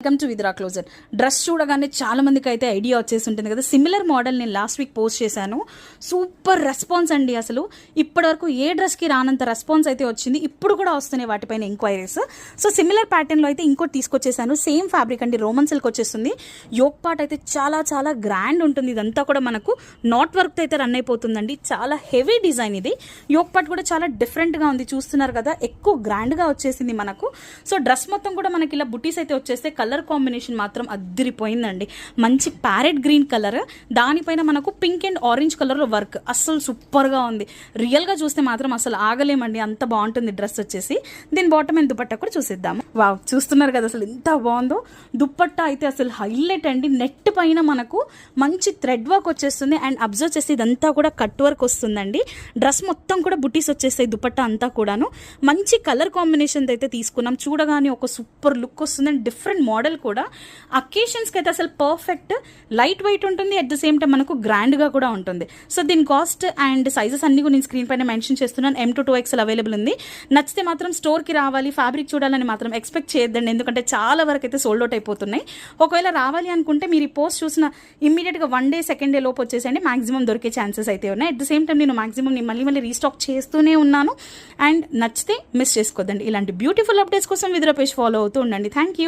Welcome to Vidra closure. Dress చూడగానే చాలా మందికి అయితే ఐడియా వచ్చేసి ఉంటుంది కదా. సిమిలర్ మోడల్ నేను లాస్ట్ వీక్ పోస్ట్ చేశాను. సూపర్ రెస్పాన్స్ అండి. అసలు ఇప్పటివరకు ఏ డ్రెస్కి రానంత రెస్పాన్స్ అయితే వచ్చింది. ఇప్పుడు కూడా వస్తున్నాయి వాటిపైన ఎంక్వైరీస్. సో సిమిలర్ ప్యాటర్న్లో అయితే ఇంకోటి తీసుకొచ్చేసాను. సేమ్ ఫ్యాబ్రిక్ అండి, రోమన్ సిల్క్ వచ్చేస్తుంది. యోక్ పార్ట్ అయితే చాలా చాలా గ్రాండ్ ఉంటుంది. ఇదంతా కూడా మనకు నాట్ వర్క్ అయితే రన్ అయిపోతుందండి. చాలా హెవీ డిజైన్ ఇది. యోక్ పార్ట్ కూడా చాలా డిఫరెంట్గా ఉంది, చూస్తున్నారు కదా. ఎక్కువ గ్రాండ్గా వచ్చేసింది మనకు. సో డ్రెస్ మొత్తం కూడా మనకి ఇలా బుటీస్ అయితే వచ్చేస్తే కలర్ కాంబినేషన్ మాత్రం అద్దిరిపోయిందండి. మంచి ప్యారెట్ గ్రీన్ కలర్, దానిపైన మనకు pink and orange colour work. అస్సలు సూపర్గా ఉంది. రియల్గా చూస్తే మాత్రం అసలు ఆగలేమండి, అంత బాగుంటుంది డ్రెస్ వచ్చేసి. దీని బాటమ్ అండ్ దుపట్టా కూడా చూసేద్దాము. వావ్, చూస్తున్నారు కదా అసలు ఎంత బాగుందో. దుపట్టా అయితే అసలు హైలైట్ అండి. నెట్ పైన మనకు మంచి థ్రెడ్ వర్క్ వచ్చేస్తుంది. అండ్ అబ్జర్వ్ చేసి ఇదంతా కూడా కట్ వర్క్ వస్తుందండి. డ్రెస్ మొత్తం కూడా బుటీస్ వచ్చేస్తాయి. దుపట్టా అంతా కూడాను మంచి కలర్ కాంబినేషన్ అయితే తీసుకున్నాం. చూడగానే ఒక సూపర్ లుక్ వస్తుంది. అండ్ డిఫరెంట్ మోడల్ కూడా అకేషన్స్కి అయితే అసలు పర్ఫెక్ట్. లైట్ వెయిట్ ఉంటుంది, అట్ ద సేమ్ టైం మనకు గ్రాండ్గా కూడా ఉంటుంది. సో దీని కాస్ట్ అండ్ సైజెస్ అన్ని కూడా నేను స్క్రీన్ పైన మెన్షన్ చేస్తున్నాను. M to 2XL అవైలబుల్ ఉంది. నచ్చితే మాత్రం స్టోర్కి రావాలి, ఫ్యాబ్రిక్ చూడాలని మాత్రం ఎక్స్పెక్ట్ చేయొద్దండి, ఎందుకంటే చాలా వరకు అయితే సోల్డ్ అవుట్ అయిపోతున్నాయి. ఒకవేళ రావాలి అనుకుంటే మీరు ఈ పోస్ట్ చూసిన ఇమ్మీడియట్గా 1 day 2nd day లోపు వచ్చేసండి. మాక్సిమం దొరికే ఛాన్సెస్ అయితే ఉన్నాయి. అట్ ద సేమ్ టైం నేను మాక్సిమం మళ్ళీ రీస్టాక్ చేస్తూనే ఉన్నాను. అండ్ నచ్చితే మిస్ చేసుకోవద్దండి. ఇలాంటి బ్యూటిఫుల్ అప్డేట్స్ కోసం విద్రా పేజ్ ఫాలో అవుతూ ఉండండి. Thank you.